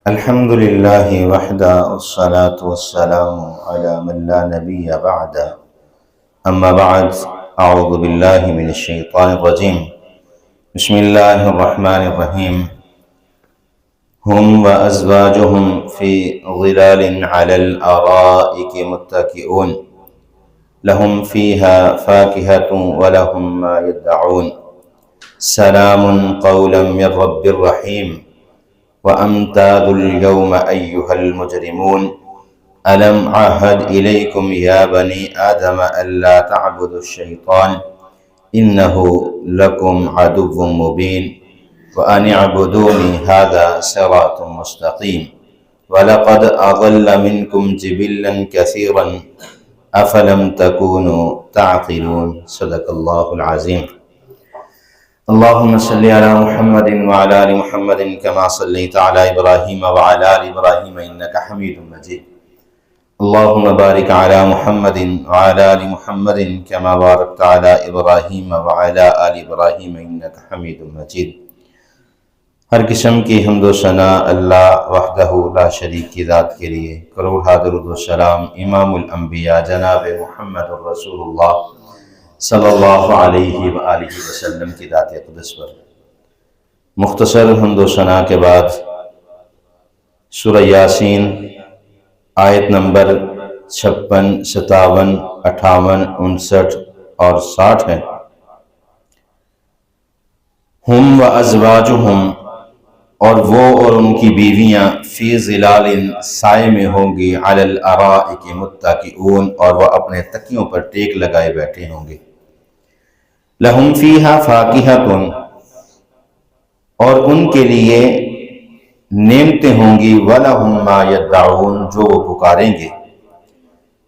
الحمد لله وحده والصلاة والسلام على من لا نبي بعد أما بعد أعوذ بالله من الشيطان الرجيم بسم الله الرحمن الرحيم هم وأزواجهم في ظلال على الأرائك متكئون لهم فيها فاكهة ولهم ما يدعون سلام قولا من رب رحيم وأمتازوا اليوم أيها المجرمون ألم عهد إليكم يا بني آدم ألا تعبدوا الشيطان إنه لكم عدو مبين وأن اعبدوني هذا صراط مستقيم ولقد أضل منكم جبلا كثيرا أفلم تكونوا تعقلون صدق الله العظيم اللهم صل على محمد وعلى آل محمد كما صليت على إبراهيم وعلى آل إبراهيم إنك حميد مجيد اللهم بارك على محمد وعلى آل محمد كما باركت على إبراهيم وعلى آل إبراهيم إنك حميد مجيد۔ ہر قسم کی حمد و ثنا اللہ وحدہ لا شریک کی ذات کے لیے، کروڑ درود و سلام امام الانبیاء جناب محمد الرسول اللہ صلی اللہ علیہ وآلہ وسلم کی ذات اقدس پر۔ مختصر حمد و ثنا کے بعد سورہ یاسین آیت نمبر 56، 57، 58، 59 اور 60 ہے۔ ہم و ازواجہم، اور وہ اور ان کی بیویاں، فی ظلال، سائے میں ہوں گی، علی الارائک متکئون، اور وہ اپنے تکیوں پر ٹیک لگائے بیٹھے ہوں گے۔ لہم فیہا فاکہۃ، اور ان کے لیے نعمتیں ہوں گی، ولہم ما یدعون، جو وہ پکاریں گے۔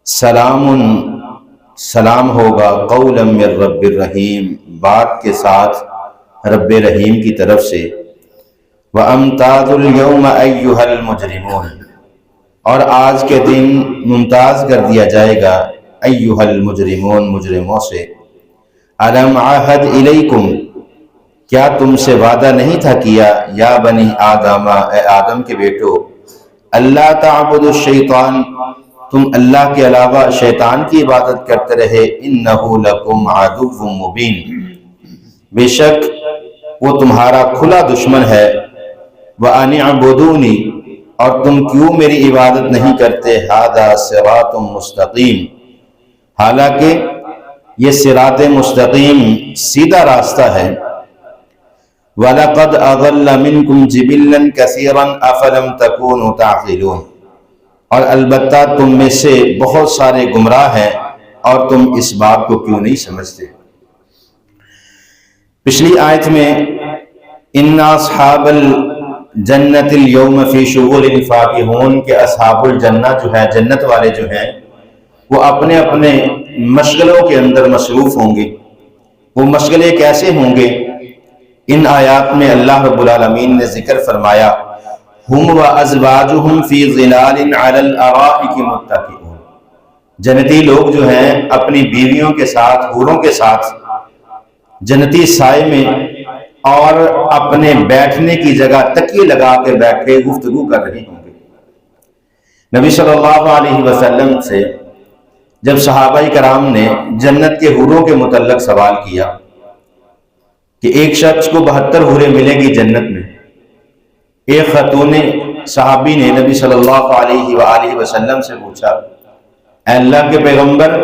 سلام، سلام ہوگا، قولا من رب الرحیم، بات کے ساتھ رب رحیم کی طرف سے۔ وَأَمْتَازُوا الْيَوْمَ أَيُّهَا الْمُجْرِمُونَ، اور آج کے دن ممتاز کر دیا جائے گا أَيُّهَا الْمُجْرِمُونَ، مجرموں سے۔ أَلَمْ عَهَدْ إِلَيْكُمْ، کیا تم سے وعدہ نہیں تھا کیا، یا بنی آدم، اے آدم کے بیٹو، اللہ تعبدوا الشیطان، تم اللہ کے علاوہ شیطان کی عبادت کرتے رہے، إِنَّهُ لَكُمْ عَدُوٌّ مُبِينٌ، بے شک وہ تمہارا کھلا دشمن ہے۔ وَأَنِ اعْبُدُونِي، اور تم کیوں میری عبادت نہیں کرتے، هَذَا صِرَاطٌ مُسْتَقِيمٌ، حالانکہ یہ صراط مستقیم سیدھا راستہ ہے۔ وَلَقَدْ أَضَلَّ مِنْكُمْ جِبِلًّا كَثِيرًا أَفَلَمْ تَكُونُوا تَعْقِلُونَ، اور البتہ تم میں سے بہت سارے گمراہ ہیں، اور تم اس بات کو کیوں نہیں سمجھتے۔ پچھلی آیت میں ان اصحاب الجنت اليوم فی شغل فاکہون کہ اصحاب الجنہ جو ہے، جنت والے جو ہیں، وہ اپنے اپنے مشغلوں کے اندر مصروف ہوں گے۔ وہ مشغلے کیسے ہوں گے؟ ان آیات میں اللہ رب العالمین نے ذکر فرمایا، ہم و ازواجہم فی ظلال علی الارائک متکئون، جنتی لوگ جو ہیں اپنی بیویوں کے ساتھ، حوروں کے ساتھ جنتی سائے میں اور اپنے بیٹھنے کی جگہ تکیے لگا کے بیٹھے گفتگو کر رہے ہوں گے۔ نبی صلی اللہ علیہ وسلم سے جب صحابہ کرام نے جنت کے حوروں کے متعلق سوال کیا کہ ایک شخص کو 72 حوریں ملیں گی جنت میں، ایک خاتون صحابی نے نبی صلی اللہ علیہ وآلہ وسلم سے پوچھا، اے اللہ کے پیغمبر،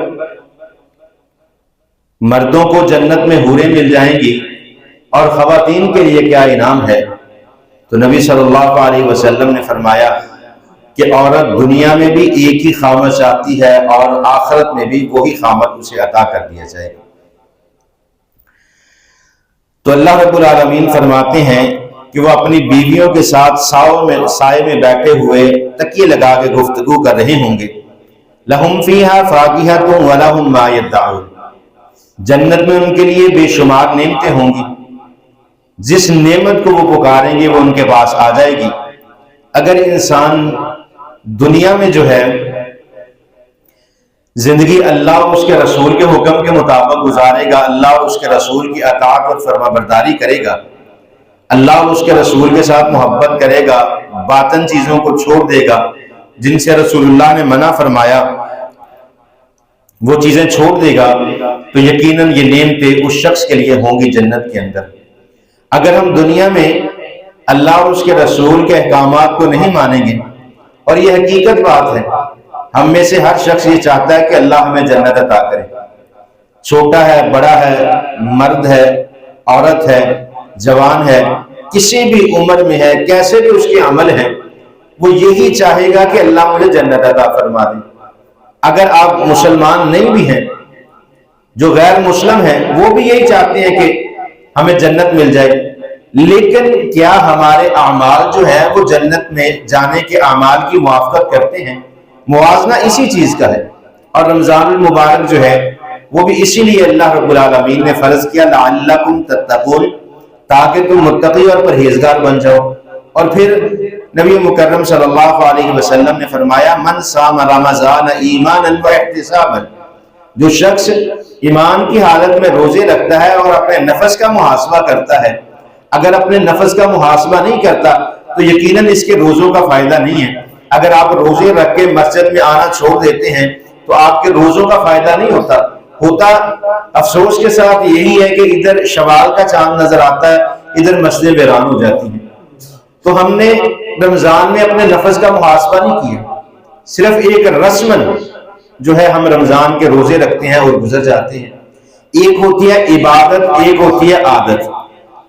مردوں کو جنت میں حوریں مل جائیں گی اور خواتین کے لیے کیا انعام ہے؟ تو نبی صلی اللہ علیہ وسلم نے فرمایا کہ عورت دنیا میں بھی ایک ہی خامد چاہتی ہے اور آخرت میں بھی وہی خامد اسے عطا کر دیا جائے گا۔ تو اللہ رب العالمین فرماتے ہیں کہ وہ اپنی بیویوں کے ساتھ سائے میں بیٹھے ہوئے تکیے لگا کے گفتگو کر رہے ہوں گے۔ لہم فیہا فاکہۃ ولہم ما یدعون، جنت میں ان کے لیے بے شمار نعمتیں ہوں گی، جس نعمت کو وہ پکاریں گے وہ ان کے پاس آ جائے گی۔ اگر انسان دنیا میں جو ہے زندگی اللہ اور اس کے رسول کے حکم کے مطابق گزارے گا، اللہ اور اس کے رسول کی اطاعت اور فرما برداری کرے گا، اللہ اور اس کے رسول کے ساتھ محبت کرے گا، باطن چیزوں کو چھوڑ دے گا جن سے رسول اللہ نے منع فرمایا، وہ چیزیں چھوڑ دے گا، تو یقیناً یہ نعمتیں اس شخص کے لیے ہوں گی جنت کے اندر۔ اگر ہم دنیا میں اللہ اور اس کے رسول کے احکامات کو نہیں مانیں گے، اور یہ حقیقت بات ہے، ہم میں سے ہر شخص یہ چاہتا ہے کہ اللہ ہمیں جنت عطا کرے، چھوٹا ہے، بڑا ہے، مرد ہے، عورت ہے، جوان ہے، کسی بھی عمر میں ہے، کیسے بھی اس کے عمل ہیں، وہ یہی چاہے گا کہ اللہ مجھے جنت عطا فرما دے۔ اگر آپ مسلمان نہیں بھی ہیں، جو غیر مسلم ہیں، وہ بھی یہی چاہتے ہیں کہ ہمیں جنت مل جائے، لیکن کیا ہمارے اعمال جو ہیں وہ جنت میں جانے کے اعمال کی موافقت کرتے ہیں؟ موازنہ اسی چیز کا ہے۔ اور رمضان المبارک جو ہے وہ بھی اسی لیے اللہ رب العالمین نے فرض کیا، لعلکم تتقون، تاکہ تم متقی اور پرہیزگار بن جاؤ۔ اور پھر نبی مکرم صلی اللہ علیہ وسلم نے فرمایا، من صام رمضان ایمانا واحتسابا، جو شخص ایمان کی حالت میں روزے رکھتا ہے اور اپنے نفس کا محاسبہ کرتا ہے، اگر اپنے نفس کا محاسبہ نہیں کرتا تو یقیناً اس کے روزوں کا فائدہ نہیں ہے۔ اگر آپ روزے رکھ کے مسجد میں آنا چھوڑ دیتے ہیں تو آپ کے روزوں کا فائدہ نہیں ہوتا۔ افسوس کے ساتھ یہی ہے کہ ادھر شوال کا چاند نظر آتا ہے، ادھر مسجدیں ویران ہو جاتی ہیں۔ تو ہم نے رمضان میں اپنے نفس کا محاسبہ نہیں کیا، صرف ایک رسمن جو ہے ہم رمضان کے روزے رکھتے ہیں اور گزر جاتے ہیں۔ ایک ہوتی ہے عبادت، ایک ہوتی ہے عادت۔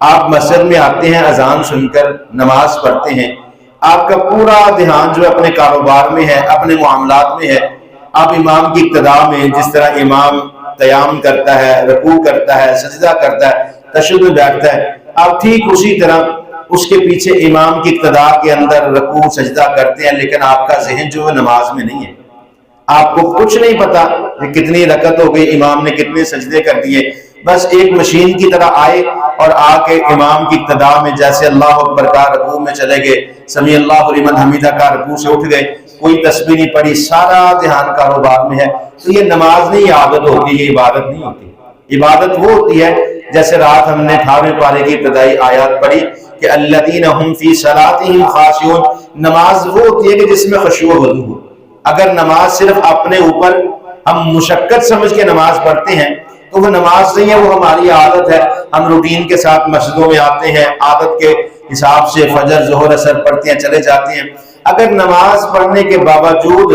آپ مسجد میں آتے ہیں، اذان سن کر نماز پڑھتے ہیں، آپ کا پورا دھیان جو اپنے کاروبار میں ہے، اپنے معاملات میں ہے۔ آپ امام کی ابتدا میں جس طرح امام قیام کرتا ہے، رکوع کرتا ہے، سجدہ کرتا ہے، تشہد میں بیٹھتا ہے، آپ ٹھیک اسی طرح اس کے پیچھے امام کی ابتدا کے اندر رکوع سجدہ کرتے ہیں، لیکن آپ کا ذہن جو ہے نماز میں نہیں ہے۔ آپ کو کچھ نہیں پتا کہ کتنی رکعت ہو گئی، امام نے کتنے سجدے کر دیے، بس ایک مشین کی طرح آئے اور آ کے امام کی ابتدا میں جیسے اللہ اکبر کا رکوع میں چلے گئے، سمیع اللہ لمن حمیدہ کا رکوع سے اٹھ گئے، کوئی تسبیح نہیں پڑھی، سارا دھیان کاروبار میں ہے۔ تو یہ نماز نہیں، یہ عادت ہوتی ہے، یہ عبادت نہیں ہوتی۔ عبادت وہ ہوتی ہے جیسے رات ہم نے 18ویں پارے کی ابتدائی آیات پڑھی کہ الذین هم فی صلاتهم خاشعون، نماز وہ ہوتی ہے کہ جس میں خشوع و خضوع ہو۔ اگر نماز صرف اپنے اوپر ہم مشقت سمجھ کے نماز پڑھتے ہیں تو وہ نماز نہیں ہے، وہ ہماری عادت ہے۔ ہم روٹین کے ساتھ مسجدوں میں آتے ہیں، عادت کے حساب سے فجر ظہر اثر پڑھتے ہیں، چلے جاتے ہیں۔ اگر نماز پڑھنے کے باوجود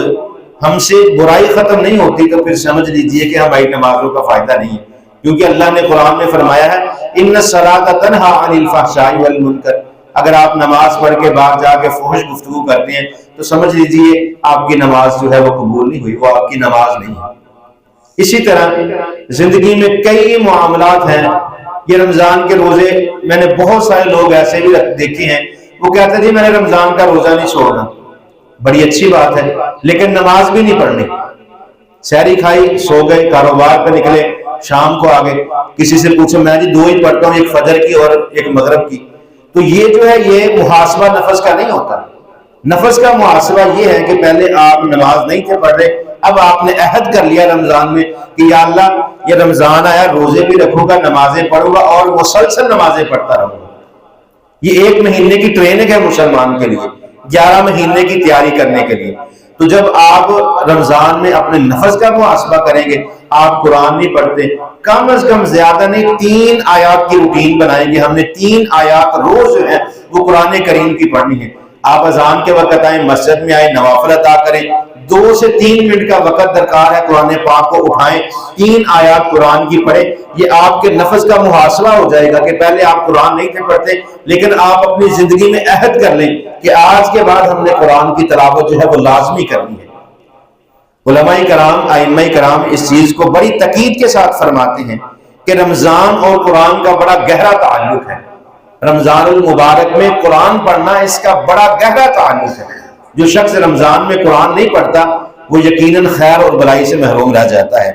ہم سے برائی ختم نہیں ہوتی تو پھر سمجھ لیجئے کہ ہماری نمازوں کا فائدہ نہیں ہے، کیونکہ اللہ نے قرآن میں فرمایا ہے ان الصلاۃ تنہی عن الفحشاء والمنکر۔ اگر آپ نماز پڑھ کے باہر جا کے فحش گفتگو کرتے ہیں تو سمجھ لیجئے آپ کی نماز جو ہے وہ قبول نہیں ہوئی، وہ آپ کی نماز نہیں ہے۔ اسی طرح زندگی میں کئی معاملات ہیں۔ یہ رمضان کے روزے، میں نے بہت سارے لوگ ایسے بھی دیکھے ہیں، وہ کہتے ہیں جی میں نے رمضان کا روزہ نہیں چھوڑنا، بڑی اچھی بات ہے، لیکن نماز بھی نہیں پڑھنی۔ سحری کھائی، سو گئے، کاروبار پہ نکلے، شام کو آگے کسی سے پوچھو، میں جی 2 ہی پڑھتا ہوں، ایک فجر کی اور ایک مغرب کی۔ تو یہ جو ہے یہ محاسبہ نفس کا نہیں ہوتا۔ نفس کا محاسبہ یہ ہے کہ پہلے آپ نماز نہیں تھے پڑھ رہے، اب آپ نے عہد کر لیا رمضان میں کہ یا اللہ یہ رمضان آیا، روزے بھی رکھوں گا، نمازیں پڑھوں گا اور مسلسل نمازیں پڑھتا رہوں گا۔ یہ 1 مہینے کی ٹریننگ ہے مسلمان کے لیے، 11 مہینے کی تیاری کرنے کے لیے۔ تو جب آپ رمضان میں اپنے نفس کا محاسبہ کریں گے، آپ قرآن نہیں پڑھتے، کم از کم زیادہ نہیں 3 آیات کی روٹین بنائیں گے، ہم نے 3 آیات روز جو ہے وہ قرآن کریم کی پڑھنی ہے۔ آپ اذان کے وقت آئیں، مسجد میں آئیں، نوافل ادا کریں، 2 سے 3 منٹ کا وقت درکار ہے، قرآن پاک کو اٹھائیں، 3 آیات قرآن کی پڑھیں۔ یہ آپ کے نفس کا محاسبہ ہو جائے گا کہ پہلے آپ قرآن نہیں تھے پڑھتے، لیکن آپ اپنی زندگی میں عہد کر لیں کہ آج کے بعد ہم نے قرآن کی تلاوت جو ہے وہ لازمی کرنی ہے۔ علماء کرام، ائمہ کرام اس چیز کو بڑی تاکید کے ساتھ فرماتے ہیں کہ رمضان اور قرآن کا بڑا گہرا تعلق ہے۔ رمضان المبارک میں قرآن پڑھنا اس کا بڑا گہرا تعلق ہے۔ جو شخص رمضان میں قرآن نہیں پڑھتا وہ یقیناً خیر اور بلائی سے محروم رہ جاتا ہے۔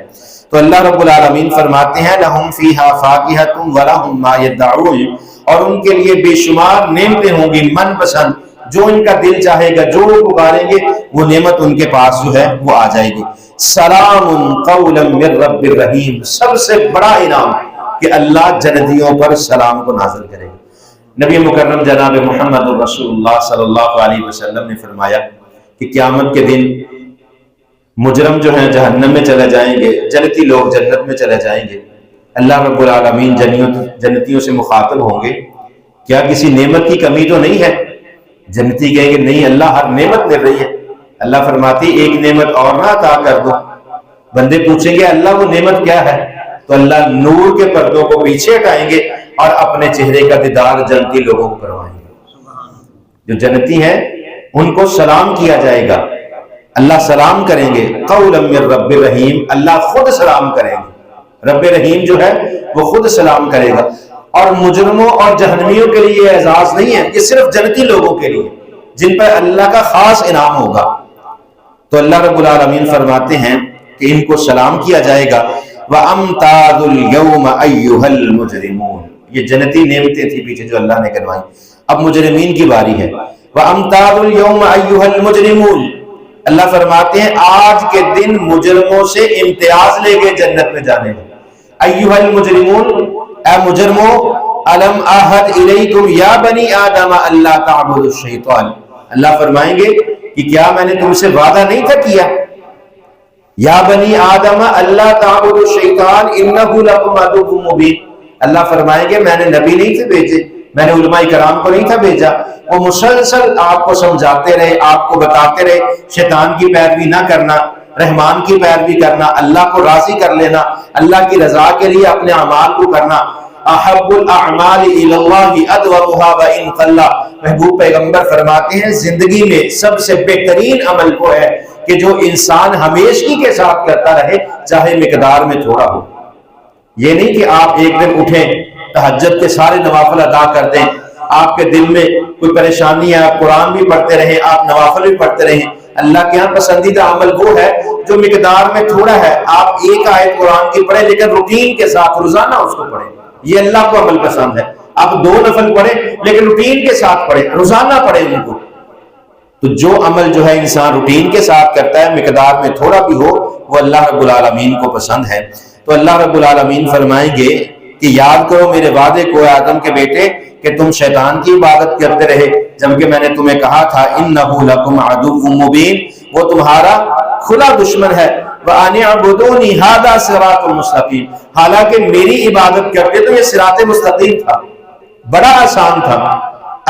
تو اللہ رب العالمین فرماتے ہیں لَهُمْ فِيهَا فَاكِهَةٌ وَلَهُمْ مَا يَدَّعُونَ، اور ان کے لیے بے شمار نعمتیں ہوں گی، من پسند، جو ان کا دل چاہے گا، جو وہ پکاریں گے وہ نعمت ان کے پاس جو ہے وہ آ جائے گی۔ سلام قولا من رب الرحیم، سب سے بڑا انعام کہ اللہ جنتیوں پر سلام کو نازل کرے گا۔ نبی مکرم جناب محمد رسول اللہ صلی اللہ علیہ وسلم نے فرمایا کہ قیامت کے دن مجرم جو ہیں جہنم میں چلے جائیں گے، جنتی لوگ جنت میں چلے جائیں گے۔ اللہ رب العالمین جنتیوں سے مخاطب ہوں گے، کیا کسی نعمت کی کمی تو نہیں ہے؟ جنتی کہیں گے نہیں اللہ، ہر نعمت مل رہی ہے۔ اللہ فرماتی ایک نعمت اور نہ عطا کر دو۔ بندے پوچھیں گے اللہ وہ نعمت کیا ہے؟ تو اللہ نور کے پردوں کو پیچھے ہٹائیں گے اور اپنے چہرے کا دیدار جنتی لوگوں کو کروائیں گے۔ جو جنتی ہیں ان کو سلام کیا جائے گا، اللہ سلام کریں گے، قولا من رب رحیم، اللہ خود سلام کریں گے۔ رب رحیم جو ہے وہ خود سلام کرے گا۔ اور مجرموں اور جہنمیوں کے لیے یہ اعزاز نہیں ہے، یہ صرف جنتی لوگوں کے لیے جن پر اللہ کا خاص انعام ہوگا۔ تو اللہ رب العالمین فرماتے ہیں کہ ان کو سلام کیا جائے گا۔ وَأَمْتَازُ الْيَوْمَ أَيُّهَا الْمُجْرِمُونَ، یہ جنتی نعمتیں تھی پیچھے جو اللہ نے کروائی، اب مجرمین کی باری ہے۔ وَأَمْتَازُ الْيَوْمَ أَيُّهَا الْمُجْرِمُونَ، اللہ فرماتے ہیں آج کے دن مجرموں سے امتیاز لے گئے جنت میں جانے میں۔ أَيُّهَا الْمُجْرِمُونَ، اے مجرموں، أَلَمْ أَعْهَدْ إِلَيْكُمْ يَا بَنِي آدَمَ أَلَّا تَعْبُدُوا الشَّيْطَانَ، اللہ فرمائیں گے کہ کیا میں نے تم سے وعدہ نہیں تھا کیا، یا بنی آدم اللہ تعبدوا الشیطان انہ لکم عدو مبین، اللہ فرمائیں گے میں نے نبی نہیں تھے بھیجے، میں نے علماء کرام کو نہیں تھا بھیجا، وہ مسلسل آپ کو سمجھاتے رہے، آپ کو بتاتے رہے شیطان کی پیروی نہ کرنا، رحمان کی پیروی کرنا، اللہ کو راضی کر لینا، اللہ کی رضا کے لیے اپنے اعمال کو کرنا۔ احب الاعمال الی اللہ ادومها وان قل، محبوب پیغمبر فرماتے ہیں زندگی میں سب سے بہترین عمل وہ ہے کہ جو انسان ہمیشگی کے ساتھ کرتا رہے چاہے مقدار میں تھوڑا ہو۔ یہ نہیں کہ آپ ایک دن اٹھیں تہجد کے سارے نوافل ادا کر دیں، آپ کے دل میں کوئی پریشانی ہے، آپ قرآن بھی پڑھتے رہیں، آپ نوافل بھی پڑھتے رہیں۔ اللہ کے یہاں پسندیدہ عمل وہ ہے جو مقدار میں تھوڑا ہے، آپ ایک آیت قرآن کی پڑھیں لیکن روٹین کے ساتھ روزانہ اس کو پڑھیں، یہ اللہ کو عمل پسند ہے۔ آپ 2 نفل پڑھیں لیکن روٹین کے ساتھ پڑھیں، روزانہ پڑھیں ان کو۔ تو جو عمل جو ہے انسان روٹین کے ساتھ کرتا ہے مقدار میں تھوڑا بھی ہو وہ اللہ رب العالمین کو پسند ہے۔ تو اللہ رب العالمین فرمائیں گے کہ یاد کرو میرے وعدے کو آدم کے بیٹے کہ تم شیطان کی عبادت کرتے رہے جبکہ میں نے تمہیں کہا تھا انہ لکم عدو مبین، وہ تمہارا کھلا دشمن ہے۔ وَأَنِ اعْبُدُونِي هَذَا صِرَاطٌ مُسْتَقِيمٌ، حالانکہ میری عبادت کرتے تو یہ صراط مستقیم تھا، بڑا آسان تھا۔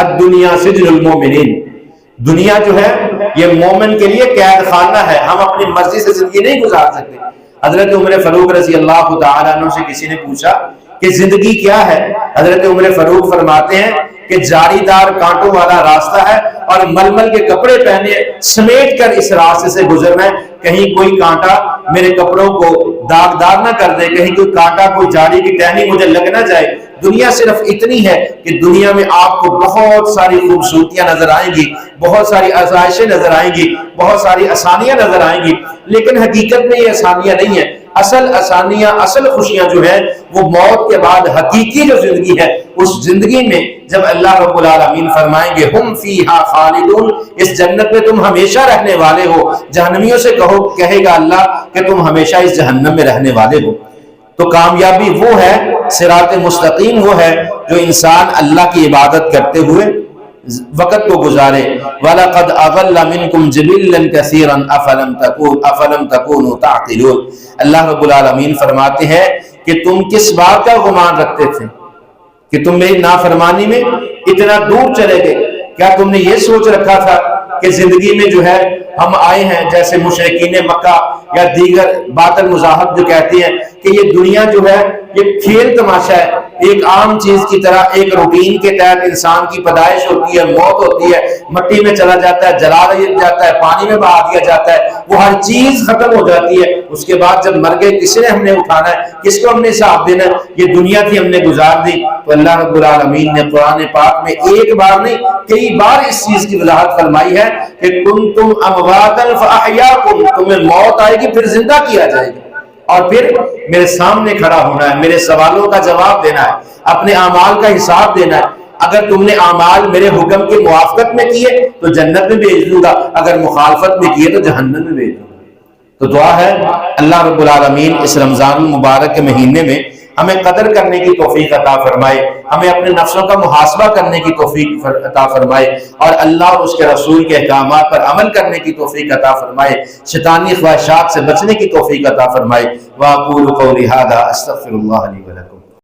الدنیا سجن المومنین، دنیا جو ہے یہ مومن کے لیے قید خانہ ہے، ہم اپنی مرضی سے زندگی نہیں گزار سکتے۔ حضرت عمر فاروق رضی اللہ تعالیٰ عنہ سے کسی نے پوچھا کہ زندگی کیا ہے؟ حضرت عمر فاروق فرماتے ہیں کہ جاری دار کانٹوں والا راستہ ہے اور ململ کے کپڑے پہنے سمیٹ کر اس راستے سے گزرنا ہے، کہیں کوئی کانٹا میرے کپڑوں کو داغدار نہ کر دے، کہیں کوئی کانٹا کوئی جاری کی ٹہنی مجھے لگ نہ جائے۔ دنیا صرف اتنی ہے کہ دنیا میں آپ کو بہت ساری خوبصورتیاں نظر آئیں گی، بہت ساری آسائشیں نظر آئیں گی، بہت ساری آسانیاں نظر آئیں گی، لیکن حقیقت میں یہ آسانیاں نہیں ہیں۔ اصل آسانیاں، اصل خوشیاں جو ہیں وہ موت کے بعد حقیقی جو زندگی ہے اس زندگی میں جب اللہ رب العالمین فرمائیں گے ہم فیہا خالدون، اس جنت میں تم ہمیشہ رہنے والے ہو۔ جہنمیوں سے کہے گا اللہ کہ تم ہمیشہ اس جہنم میں رہنے والے ہو۔ تو کامیابی وہ ہے، صراط مستقیم وہ ہے جو انسان اللہ کی عبادت کرتے ہوئے وقت کو گزارے۔ وَلَقَدْ أَضَلَّ مِنْكُمْ جِبِلًّا كَثِيرًا أَفَلَمْ تَكُونُوا تَعْقِلُونَ، اللہ رب العالمین فرماتے ہیں کہ تم کس بات کا گمان رکھتے تھے کہ تم میری نافرمانی میں اتنا دور چلے گئے؟ کیا تم نے یہ سوچ رکھا تھا کہ زندگی میں جو ہے ہم آئے ہیں جیسے مشرکین مکہ یا دیگر باطل مذاہب جو کہتے ہیں کہ یہ دنیا جو ہے یہ کھیل تماشا ہے، ایک عام چیز کی طرح ایک روٹین کے تحت انسان کی پیدائش ہوتی ہے، موت ہوتی ہے، مٹی میں چلا جاتا ہے، جلا دیا جاتا ہے، پانی میں بہا دیا جاتا ہے، وہ ہر چیز ختم ہو جاتی ہے۔ اس کے بعد جب مر گئے کس نے ہم نے اٹھانا ہے، کس کو ہم نے حساب دینا ہے؟ یہ دنیا تھی ہم نے گزار دی۔ تو اللہ رب العالمین نے قرآن پاک میں ایک بار نہیں کئی بار اس چیز کی وضاحت فرمائی ہے کہ کنتم امواتا فاحیاکم، تمہیں موت آئے گی پھر زندہ کیا جائے گا اور پھر میرے سامنے کھڑا ہونا ہے، میرے سوالوں کا جواب دینا ہے، اپنے اعمال کا حساب دینا ہے۔ اگر تم نے اعمال میرے حکم کی موافقت میں کیے تو جنت میں بھیج دوں گا، اگر مخالفت میں کیے تو جہنم میں بھیج دوں گا۔ تو دعا ہے اللہ رب العالمین اس رمضان المبارک کے مہینے میں ہمیں قدر کرنے کی توفیق عطا فرمائے، ہمیں اپنے نفسوں کا محاسبہ کرنے کی توفیق عطا فرمائے، اور اللہ اور اس کے رسول کے احکامات پر عمل کرنے کی توفیق عطا فرمائے، شیطانی خواہشات سے بچنے کی توفیق عطا فرمائے۔ وَأَقُولُ قَوْلِي هَذَا أَسْتَغْفِرُ اللَّهَ لِي وَلَكُمْ۔